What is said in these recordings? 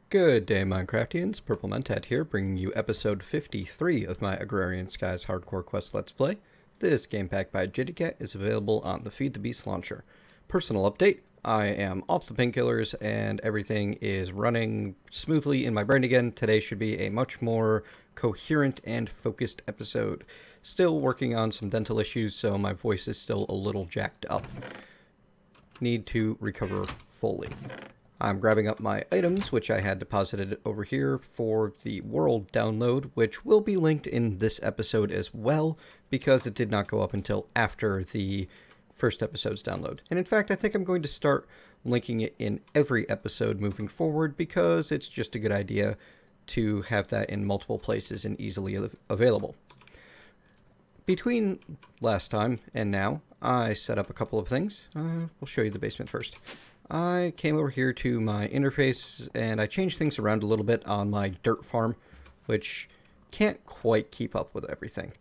Good day, Minecraftians. Purple Mentat here, bringing you episode 53 of my Agrarian Skies Hardcore Quest Let's Play. This game pack by Jadedcat is available on the Feed the Beast launcher. Personal update, I am off the painkillers and everything is running smoothly in my brain again. Today should be a much more coherent and focused episode. Still working on some dental issues, so my voice is still a little jacked up. Need to recover fully. I'm grabbing up my items, which I had deposited over here for the world download, which will be linked in this episode as well, because it did not go up until after the first episode's download. And in fact, I think I'm going to start linking it in every episode moving forward, because it's just a good idea to have that in multiple places and easily available. Between last time and now, I set up a couple of things. We'll show you the basement first. I came over here to my interface and I changed things around a little bit on my dirt farm, which can't quite keep up with everything.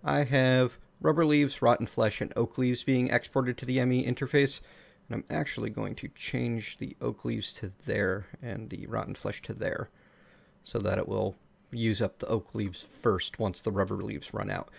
I have rubber leaves, rotten flesh, and oak leaves being exported to the ME interface, and I'm actually going to change the oak leaves to there and the rotten flesh to there, so that it will use up the oak leaves first once the rubber leaves run out.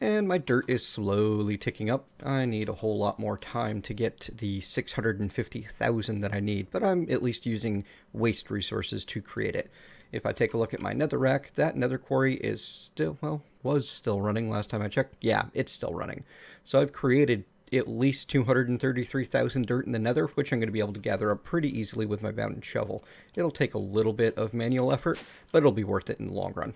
And my dirt is slowly ticking up. I need a whole lot more time to get the 650,000 that I need, but I'm at least using waste resources to create it. If I take a look at my nether rack, that nether quarry is still, well, was still running last time I checked. Yeah, it's still running. So I've created at least 233,000 dirt in the nether, which I'm going to be able to gather up pretty easily with my mountain shovel. It'll take a little bit of manual effort, but it'll be worth it in the long run.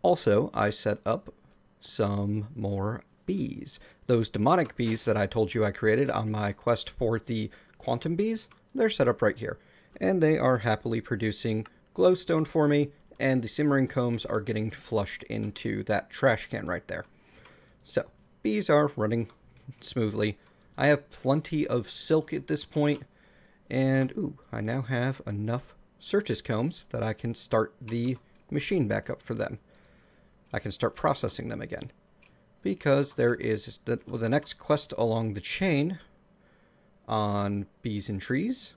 Also, I set up some more bees. Those demonic bees that I told you I created on my quest for the quantum bees, they're set up right here. And they are happily producing glowstone for me, and the simmering combs are getting flushed into that trash can right there. So, bees are running smoothly. I have plenty of silk at this point, and ooh, I now have enough Certus combs that I can start the machine back up for them. I can start processing them again, because there is the next quest along the chain on bees and trees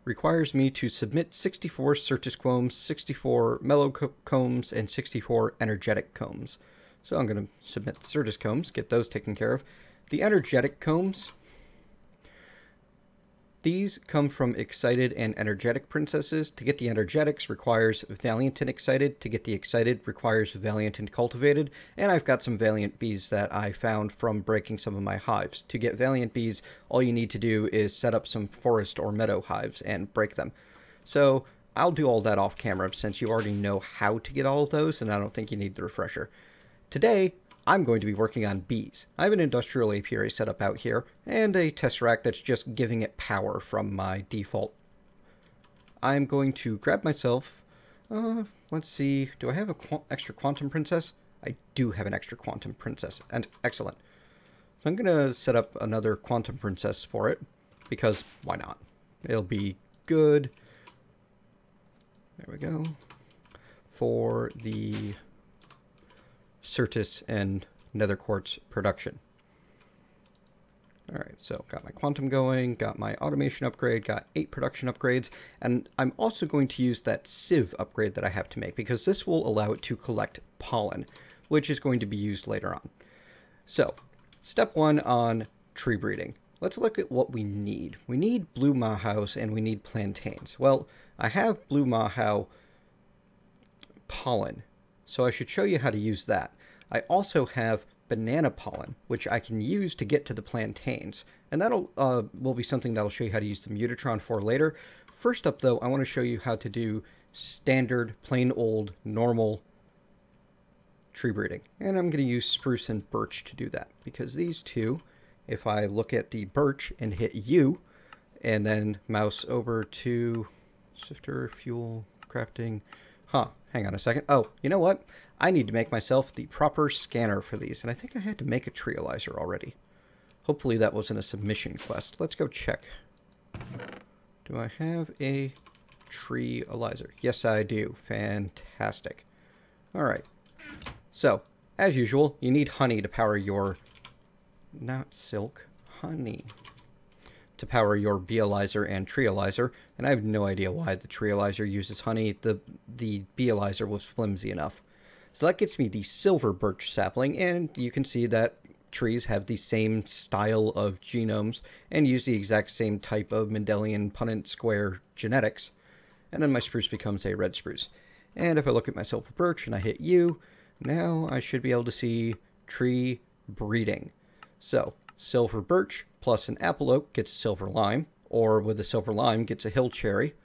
requires me to submit 64 Certus combs, 64 mellow combs, and 64 energetic combs. So I'm going to submit the Certus combs, get those taken care of. The energetic combs, these come from excited and energetic princesses. To get the energetics requires valiant and excited. To get the excited requires valiant and cultivated. And I've got some valiant bees that I found from breaking some of my hives. To get valiant bees, all you need to do is set up some forest or meadow hives and break them. So I'll do all that off camera since you already know how to get all of those, and I don't think you need the refresher. Today, I'm going to be working on bees. I have an industrial apiary set up out here, and a test rack that's just giving it power from my default. I'm going to grab myself, let's see, do I have an extra quantum princess? I do have an extra quantum princess, and excellent. So I'm going to set up another quantum princess for it, because why not? It'll be good. There we go. For the Certus and nether quartz production. Alright, so got my quantum going, got my automation upgrade, got 8 production upgrades, and I'm also going to use that sieve upgrade that I have to make, because this will allow it to collect pollen, which is going to be used later on. So, step 1 on tree breeding. Let's look at what we need. We need blue mahows and we need plantains. Well, I have blue mahow pollen, so I should show you how to use that. I also have banana pollen, which I can use to get to the plantains. And that'll will be something that'll show you how to use the Mutatron for later. First up, though, I want to show you how to do standard, plain old, normal tree breeding. And I'm going to use spruce and birch to do that, because these two, if I look at the birch and hit U, and then mouse over to sifter, fuel, crafting, hang on a second. Oh, you know what? I need to make myself the proper scanner for these, and I think I had to make a treealyzer already. Hopefully that wasn't a submission quest. Let's go check. Do I have a treealyzer? Yes, I do. Fantastic. Alright. So, as usual, you need honey to power your... not silk. Honey. to power your Beealyzer and Treealyzer, and I have no idea why the Treealyzer uses honey. The Beealyzer was flimsy enough. So that gets me the silver birch sapling, and you can see that trees have the same style of genomes and use the exact same type of Mendelian Punnett square genetics, and then my spruce becomes a red spruce. And if I look at my silver birch and I hit U, now I should be able to see tree breeding. So silver birch plus an apple oak gets a silver lime, or with a silver lime gets a hill cherry.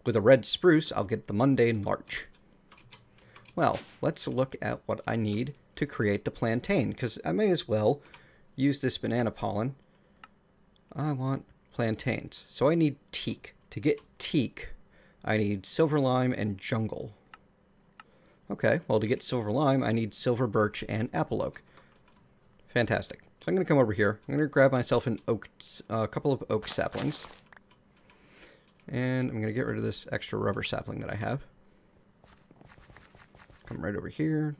With a red spruce, I'll get the mundane larch. Well, let's look at what I need to create the plantain, because I may as well use this banana pollen. I want plantains, so I need teak. To get teak, I need silver lime and jungle. Okay, well, to get silver lime, I need silver birch and apple oak. Fantastic. So I'm going to come over here. I'm going to grab myself an oak, a couple of oak saplings. And I'm going to get rid of this extra rubber sapling that I have. Come right over here.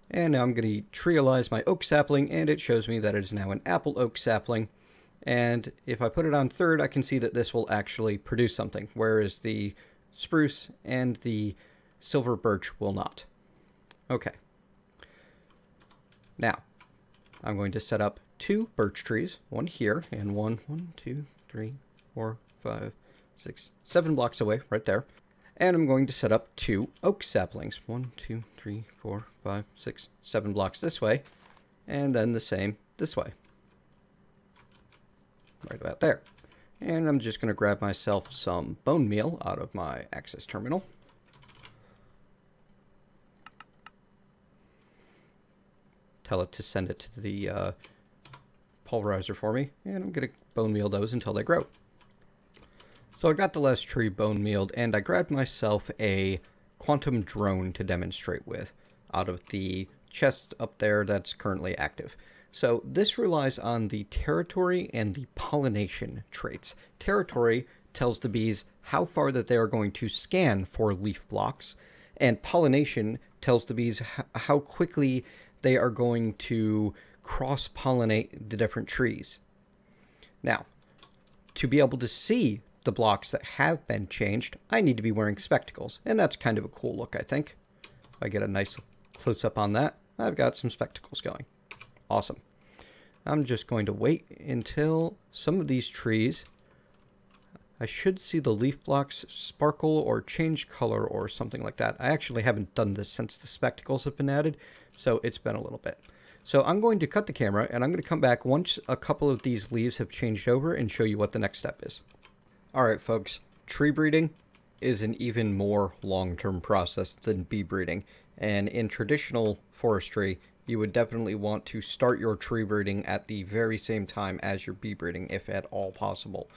And now I'm going to treealize my oak sapling, and it shows me that it is now an apple oak sapling. And if I put it on third, I can see that this will actually produce something, whereas the spruce and the silver birch will not. Okay. Now, I'm going to set up 2 birch trees, one here and one 2, 3, 4, 5, 6, 7 blocks away, right there. And I'm going to set up 2 oak saplings, 1, 2, 3, 4, 5, 6, 7 blocks this way, and then the same this way. Right about there. And I'm just going to grab myself some bone meal out of my access terminal. Tell it to send it to the pulverizer for me, and I'm going to bone meal those until they grow. So I got the last tree bone mealed, and I grabbed myself a quantum drone to demonstrate with out of the chest up there that's currently active. So this relies on the territory and the pollination traits. Territory tells the bees how far that they are going to scan for leaf blocks, and pollination tells the bees how quickly they are going to cross-pollinate the different trees. Now, to be able to see the blocks that have been changed, I need to be wearing spectacles, and that's kind of a cool look, I think. If I get a nice close-up on that, I've got some spectacles going. Awesome. I'm just going to wait until some of these trees, I should see the leaf blocks sparkle or change color or something like that. I actually haven't done this since the spectacles have been added, so it's been a little bit. So I'm going to cut the camera, and I'm going to come back once a couple of these leaves have changed over and show you what the next step is. Alright folks, tree breeding is an even more long-term process than bee breeding, and in traditional forestry, you would definitely want to start your tree breeding at the very same time as your bee breeding, if at all possible.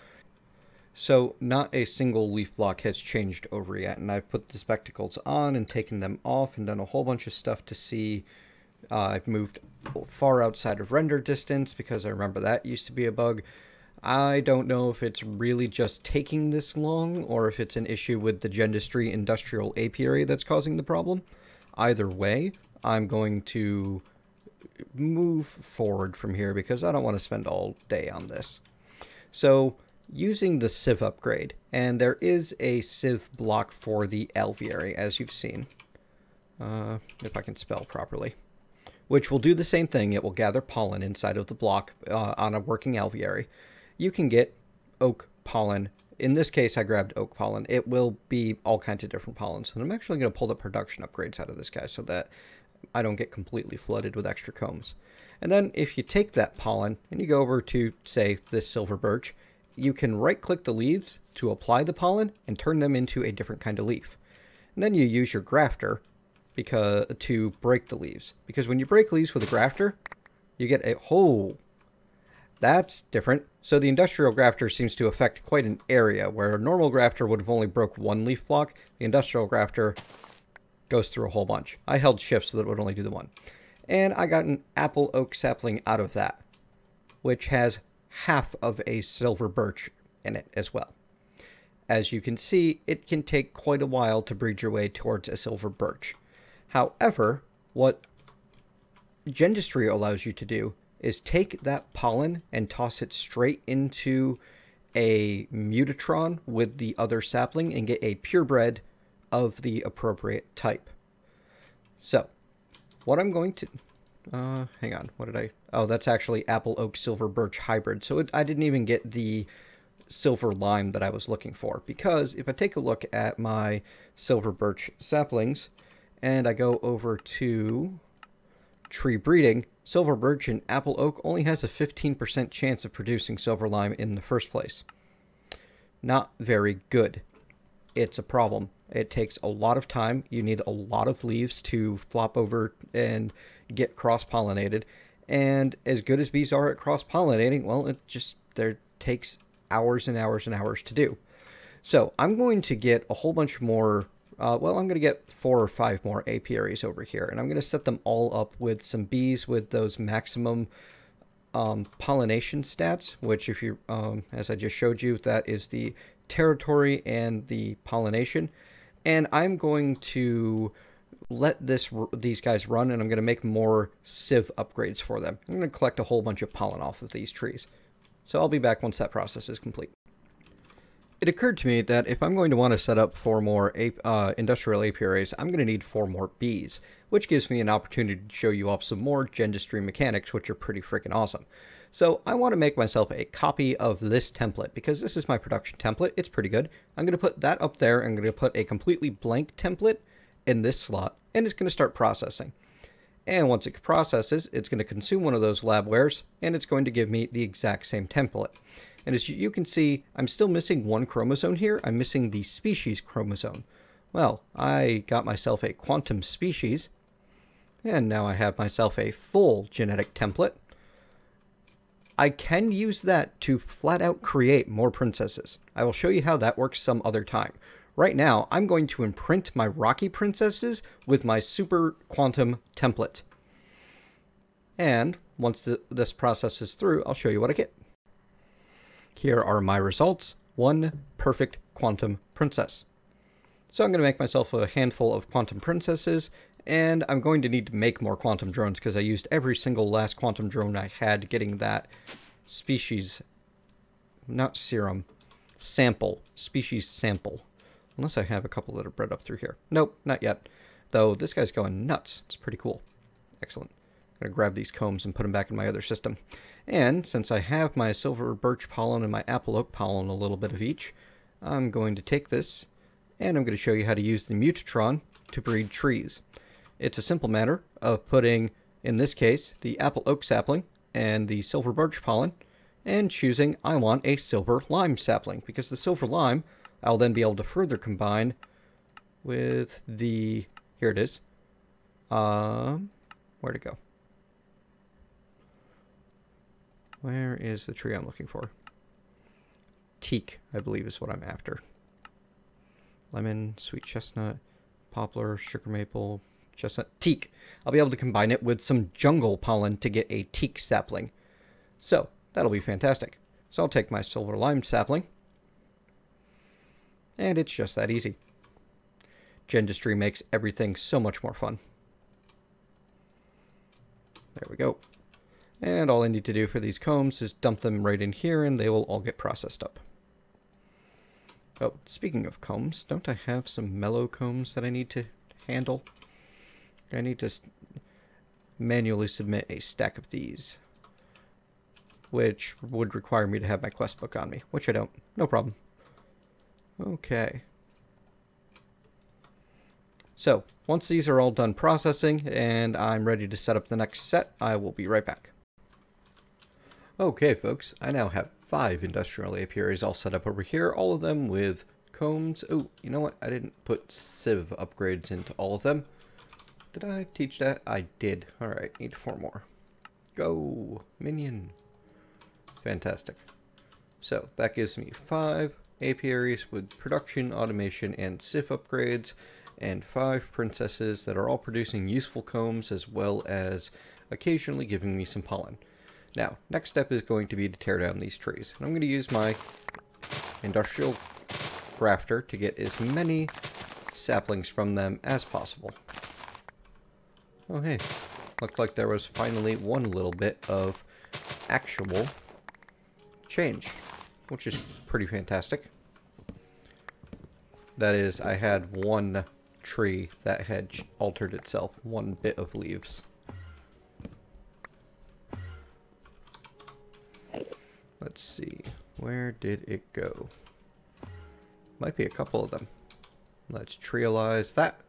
So not a single leaf block has changed over yet, and I've put the spectacles on and taken them off and done a whole bunch of stuff to see. I've moved far outside of render distance because I remember that used to be a bug. I don't know if it's really just taking this long or if it's an issue with the Gendustry industrial apiary that's causing the problem. Either way, I'm going to move forward from here because I don't want to spend all day on this. So, using the sieve upgrade, and there is a sieve block for the alveary, as you've seen, if I can spell properly, which will do the same thing. It will gather pollen inside of the block on a working alveary. You can get oak pollen. In this case, I grabbed oak pollen. It will be all kinds of different pollens, and I'm actually going to pull the production upgrades out of this guy so that I don't get completely flooded with extra combs. And then if you take that pollen and you go over to, say, this silver birch, you can right-click the leaves to apply the pollen and turn them into a different kind of leaf. And then you use your grafter to break the leaves. Because when you break leaves with a grafter, you get a whole... That's different. So the industrial grafter seems to affect quite an area, where a normal grafter would have only broke one leaf block. The industrial grafter goes through a whole bunch. I held shift so that it would only do the one. And I got an apple oak sapling out of that, which has half of a silver birch in it as well. As you can see, it can take quite a while to breed your way towards a silver birch. However, what Gendustry allows you to do is take that pollen and toss it straight into a mutatron with the other sapling and get a purebred of the appropriate type. So, what I'm going to... hang on, what did I... Oh, that's actually apple oak silver birch hybrid. So I didn't even get the silver lime that I was looking for, because if I take a look at my silver birch saplings and I go over to tree breeding, silver birch and apple oak only has a 15% chance of producing silver lime in the first place. Not very good. It's a problem. It takes a lot of time. You need a lot of leaves to flop over and get cross-pollinated. And as good as bees are at cross-pollinating, well, it just takes hours and hours and hours to do. So I'm going to get a whole bunch more, I'm going to get 4 or 5 more apiaries over here. And I'm going to set them all up with some bees with those maximum pollination stats, which if you, as I just showed you, that is the territory and the pollination. And I'm going to let these guys run, and I'm going to make more sieve upgrades for them. I'm going to collect a whole bunch of pollen off of these trees. So I'll be back once that process is complete. It occurred to me that if I'm going to want to set up 4 more industrial apiaries, I'm going to need 4 more bees, which gives me an opportunity to show you off some more Gendustry mechanics, which are pretty freaking awesome. So I want to make myself a copy of this template, because this is my production template. It's pretty good. I'm going to put that up there. I'm going to put a completely blank template in this slot, and it's going to start processing. And once it processes, it's going to consume one of those labwares, and it's going to give me the exact same template. And as you can see, I'm still missing 1 chromosome here. I'm missing the species chromosome. Well, I got myself a quantum species, and now I have myself a full genetic template. I can use that to flat out create more princesses. I will show you how that works some other time. Right now, I'm going to imprint my rocky princesses with my super quantum template. And once this process is through, I'll show you what I get. Here are my results. 1 perfect quantum princess. So I'm going to make myself a handful of quantum princesses, and I'm going to need to make more quantum drones because I used every single last quantum drone I had getting that species, not serum, sample, species sample. Unless I have a couple that are bred up through here. Nope, not yet. Though this guy's going nuts. It's pretty cool. Excellent. I'm going to grab these combs and put them back in my other system. And since I have my silver birch pollen and my apple oak pollen, a little bit of each, I'm going to take this and I'm going to show you how to use the mutatron to breed trees. It's a simple matter of putting, in this case, the apple oak sapling and the silver birch pollen, and choosing I want a silver lime sapling, because the silver lime I'll then be able to further combine with the, here it is, where'd it go? Where is the tree I'm looking for? Teak, I believe, is what I'm after. Lemon, sweet chestnut, poplar, sugar maple, chestnut, teak. I'll be able to combine it with some jungle pollen to get a teak sapling. So, that'll be fantastic. So I'll take my silver lime sapling, and it's just that easy. Gendustry makes everything so much more fun. There we go. And all I need to do for these combs is dump them right in here, and they will all get processed up. Oh, speaking of combs, don't I have some mellow combs that I need to handle? I need to manually submit a stack of these, which would require me to have my quest book on me, which I don't. No problem. Okay. So, once these are all done processing and I'm ready to set up the next set, I will be right back. Okay, folks, I now have 5 industrial apiaries all set up over here, all of them with combs. Oh, you know what? I didn't put sieve upgrades into all of them. Did I teach that? I did. Alright, need 4 more. Go, minion. Fantastic. So, that gives me 5 apiaries with production, automation, and sieve upgrades, and 5 princesses that are all producing useful combs as well as occasionally giving me some pollen. Now, next step is going to be to tear down these trees. And I'm going to use my industrial grafter to get as many saplings from them as possible. Oh hey, looked like there was finally one little bit of actual change, which is pretty fantastic. That is, I had one tree that had altered itself, one bit of leaves. Let's see, where did it go? Might be a couple of them. Let's treealize that.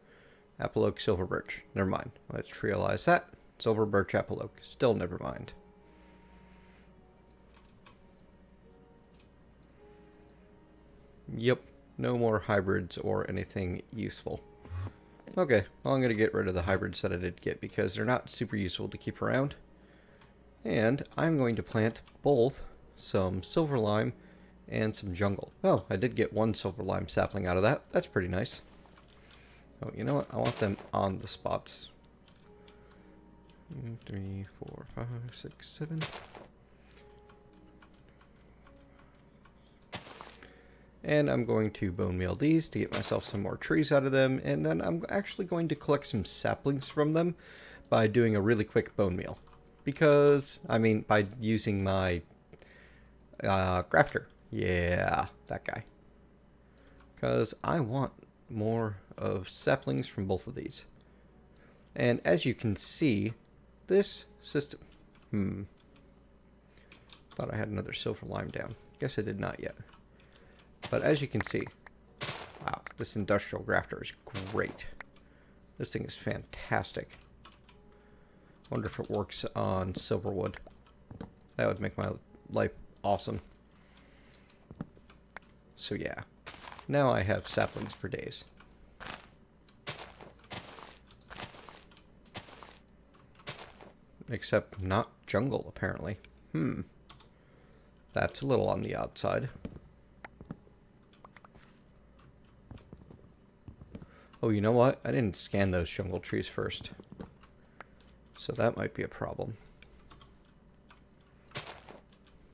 Apple oak, silver birch. Never mind. Let's treealize that. Silver birch, apple oak. Still never mind. Yep. No more hybrids or anything useful. Okay. Well, I'm going to get rid of the hybrids that I did get because they're not super useful to keep around. And I'm going to plant both some silver lime and some jungle. Oh, I did get one silver lime sapling out of that. That's pretty nice. Oh, you know what? I want them on the spots. 3, 4, 5, 6, 7. And I'm going to bone meal these to get myself some more trees out of them. And then I'm actually going to collect some saplings from them by doing a really quick bone meal. Because, I mean, by using my grafter. Yeah, that guy. Because I want more of saplings from both of these. And as you can see, this system... Thought I had another silver lime down. Guess I did not yet. But as you can see, wow, this industrial grafter is great. This thing is fantastic. Wonder if it works on silverwood. That would make my life awesome. So yeah, now I have saplings for days. Except not jungle, apparently. That's a little on the outside. Oh, you know what? I didn't scan those jungle trees first. So that might be a problem.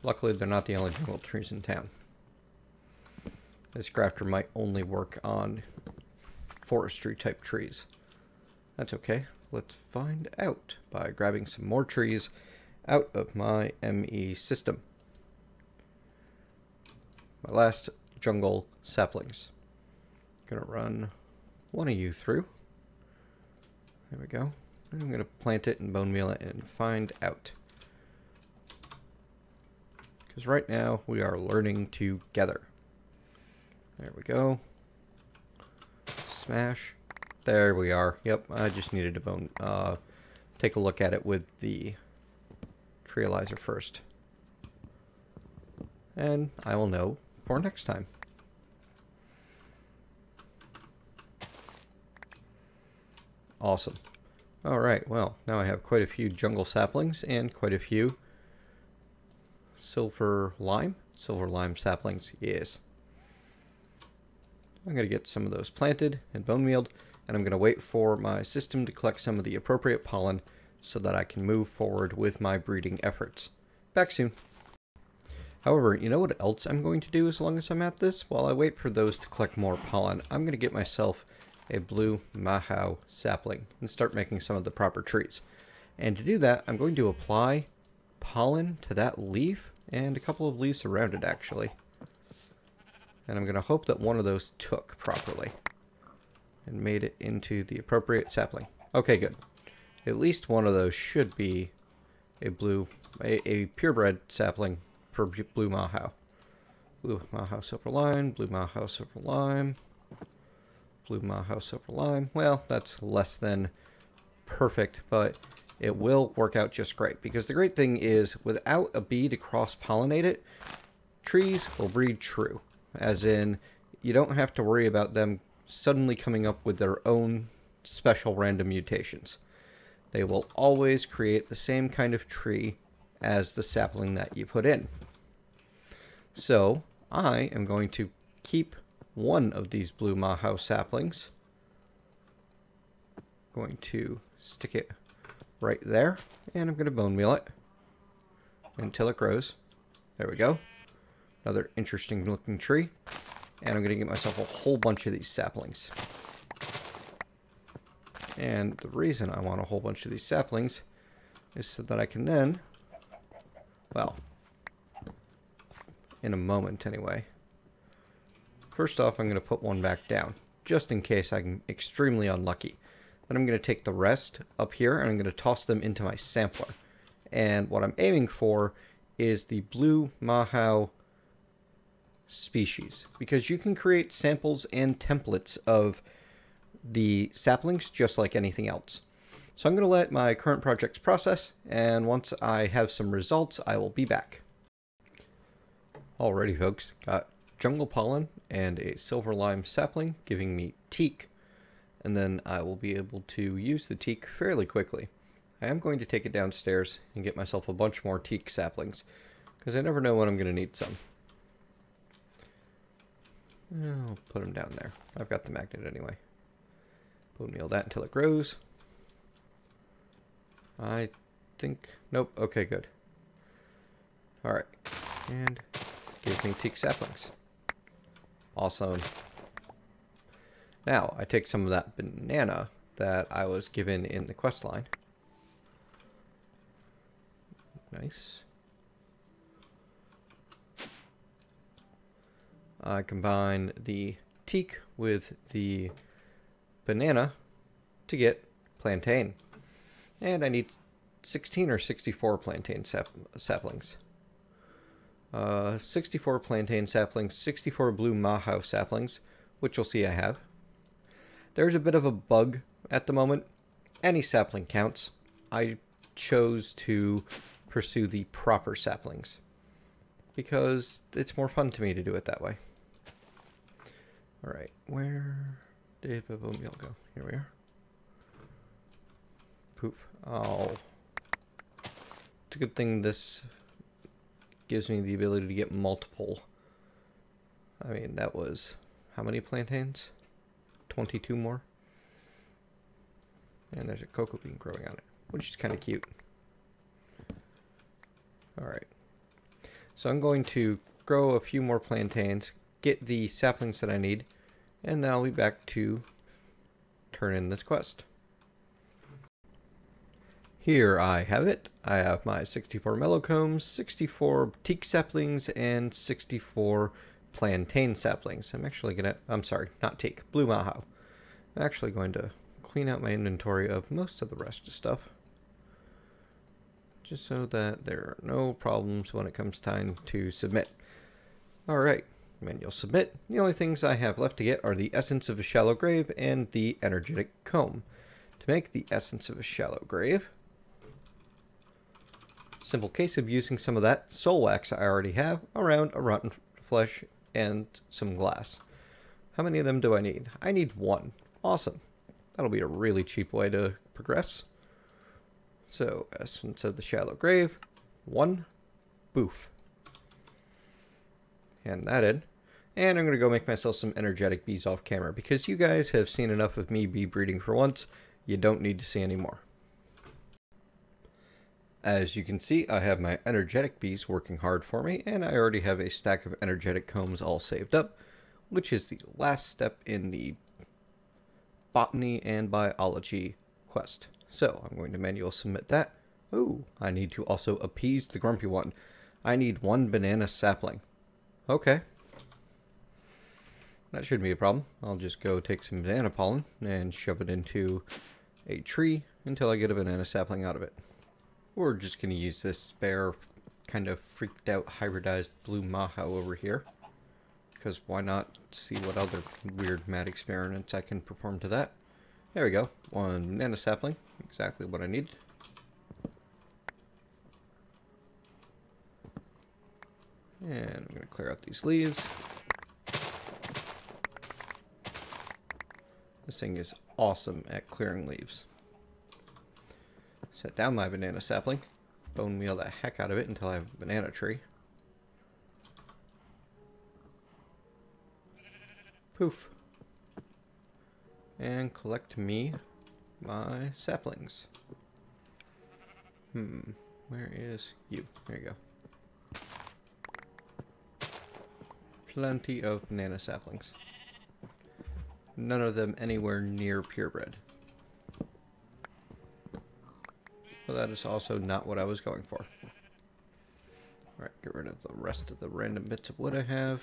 Luckily, they're not the only jungle trees in town. This grafter might only work on forestry type trees. That's okay. Let's find out by grabbing some more trees out of my ME system. My last jungle saplings. Gonna run one of you through. There we go. And I'm gonna plant it and bone meal it and find out. Because right now we are learning together. There we go. Smash. There we are. Yep, I just needed to bone take a look at it with the treealizer first. And I will know for next time. Awesome. Alright, well, now I have quite a few jungle saplings and quite a few silver lime saplings. Yes. I'm going to get some of those planted and bone mealed, and I'm going to wait for my system to collect some of the appropriate pollen so that I can move forward with my breeding efforts. Back soon. However, you know what else I'm going to do as long as I'm at this? While I wait for those to collect more pollen, I'm going to get myself a blue mahau sapling and start making some of the proper trees. And to do that, I'm going to apply pollen to that leaf and a couple of leaves around it, actually. And I'm going to hope that one of those took properly and made it into the appropriate sapling. Okay, good. At least one of those should be a purebred sapling for blue mahau. Blue mahau silver lime, blue mahau silver lime, blue mahau silver lime. Well, that's less than perfect, but it will work out just great. Because the great thing is, without a bee to cross-pollinate it, trees will breed true. As in, you don't have to worry about them suddenly coming up with their own special random mutations. They will always create the same kind of tree as the sapling that you put in. So, I am going to keep one of these blue mahau saplings. Going to stick it right there, and I'm going to bone meal it until it grows. There we go. Another interesting looking tree. And I'm going to get myself a whole bunch of these saplings. And the reason I want a whole bunch of these saplings is so that I can then well, in a moment anyway. First off, I'm going to put one back down, just in case I'm extremely unlucky. Then I'm going to take the rest up here, and I'm going to toss them into my sampler. And what I'm aiming for is the blue Mahau species, because you can create samples and templates of the saplings just like anything else. So I'm going to let my current projects process, and once I have some results, I will be back. Alrighty folks, got jungle pollen and a silver lime sapling giving me teak, and then I will be able to use the teak fairly quickly. I am going to take it downstairs and get myself a bunch more teak saplings, because I never know when I'm going to need some. I'll put them down there. I've got the magnet anyway. Bone meal that until it grows. I think... Nope. Okay, good. Alright. And gives me teak saplings. Awesome. Now, I take some of that banana that I was given in the quest line. Nice. I combine the teak with the banana to get plantain. And I need 16 or 64 plantain saplings. 64 plantain saplings, 64 blue Mahau saplings, which you'll see I have. There's a bit of a bug at the moment. Any sapling counts. I chose to pursue the proper saplings because it's more fun to me to do it that way. Alright, where did the bone meal go? Here we are. Poof. Oh. It's a good thing this gives me the ability to get multiple. I mean, that was... how many plantains? 22 more. And there's a cocoa bean growing on it, which is kind of cute. Alright. So I'm going to grow a few more plantains, get the saplings that I need, and then I'll be back to turn in this quest. Here I have it. I have my 64 mellow combs, 64 teak saplings, and 64 plantain saplings. I'm sorry, not teak, blue Mahau. I'm actually going to clean out my inventory of most of the rest of stuff, just so that there are no problems when it comes time to submit. Alright, manual submit. The only things I have left to get are the essence of a shallow grave and the energetic comb. To make the essence of a shallow grave, simple case of using some of that soul wax I already have around a rotten flesh and some glass. How many of them do I need? I need one. Awesome. That'll be a really cheap way to progress. So, essence of the shallow grave, 1, boof. Hand that in. And I'm going to go make myself some energetic bees off camera, because you guys have seen enough of me bee breeding for once. You don't need to see any more. As you can see, I have my energetic bees working hard for me, and I already have a stack of energetic combs all saved up, which is the last step in the botany and biology quest. So I'm going to manual submit that. Ooh, I need to also appease the grumpy one. I need 1 banana sapling. Okay. That shouldn't be a problem. I'll just go take some banana pollen and shove it into a tree until I get a banana sapling out of it. We're just going to use this spare, kind of freaked out hybridized blue Mahau over here, because why not see what other weird mad experiments I can perform to that. There we go. 1 banana sapling. Exactly what I need. And I'm going to clear out these leaves. This thing is awesome at clearing leaves. Set down my banana sapling. Bone meal the heck out of it until I have a banana tree. Poof. And collect me my saplings. Where is you? There you go. Plenty of banana saplings. None of them anywhere near purebred. But that is also not what I was going for. Get rid of the rest of the random bits of wood I have.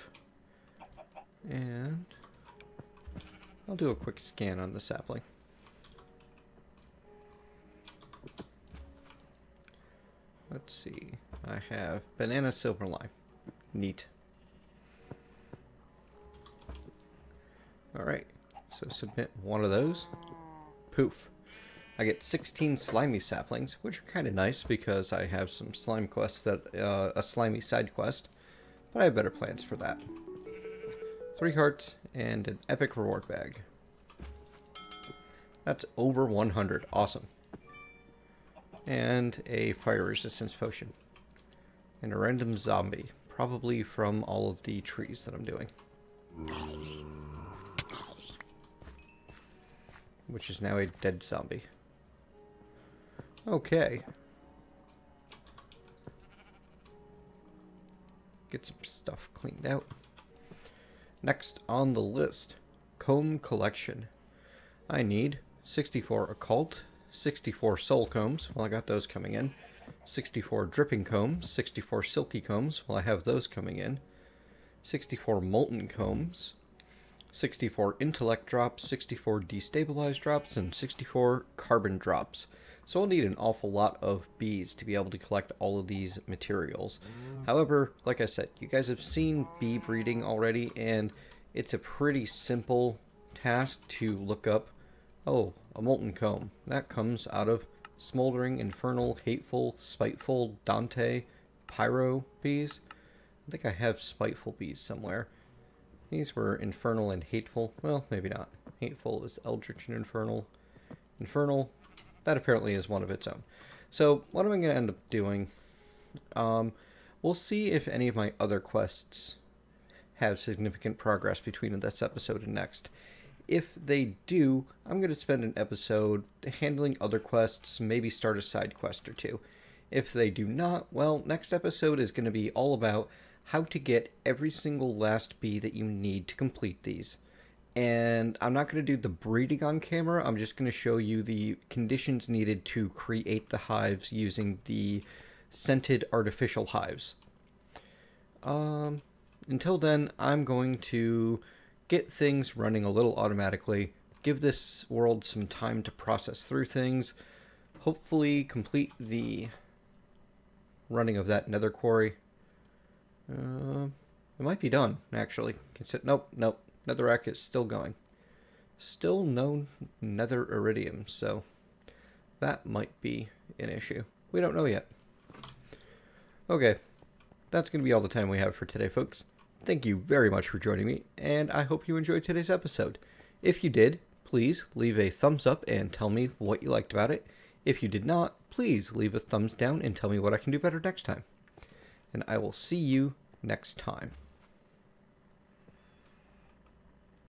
And I'll do a quick scan on the sapling. Let's see. I have banana silver lime. Neat. Alright. So submit one of those. Poof. I get 16 slimy saplings, which are kind of nice because I have some slime quests that, a slimy side quest, but I have better plans for that. 3 hearts and an epic reward bag. That's over 100. Awesome. And a fire resistance potion. And a random zombie, probably from all of the trees that I'm doing. Which is now a dead zombie. Okay. Get some stuff cleaned out. Next on the list, comb collection. I need 64 occult, 64 soul combs, well I got those coming in, 64 dripping combs, 64 silky combs, well I have those coming in, 64 molten combs, 64 intellect drops, 64 destabilized drops, and 64 carbon drops. So I'll need an awful lot of bees to be able to collect all of these materials. However, like I said, you guys have seen bee breeding already, and it's a pretty simple task to look up. Oh, a molten comb. That comes out of smoldering, infernal, hateful, spiteful, Dante, pyro bees. I think I have spiteful bees somewhere. These were infernal and hateful. Well, maybe not. Hateful is eldritch and infernal. Infernal, that apparently is one of its own. So what am I going to end up doing? We'll see if any of my other quests have significant progress between this episode and next. If they do, I'm going to spend an episode handling other quests, maybe start a side quest or two. If they do not, well, next episode is going to be all about how to get every single last bee that you need to complete these. And I'm not going to do the breeding on camera, I'm just going to show you the conditions needed to create the hives using the scented artificial hives. Until then, I'm going to get things running a little automatically, give this world some time to process through things, hopefully complete the running of that nether quarry. It might be done, actually. Nope. Netherrack is still going. Still no nether iridium, so that might be an issue. We don't know yet. Okay, that's going to be all the time we have for today, folks. Thank you very much for joining me, and I hope you enjoyed today's episode. If you did, please leave a thumbs up and tell me what you liked about it. If you did not, please leave a thumbs down and tell me what I can do better next time. And I will see you next time.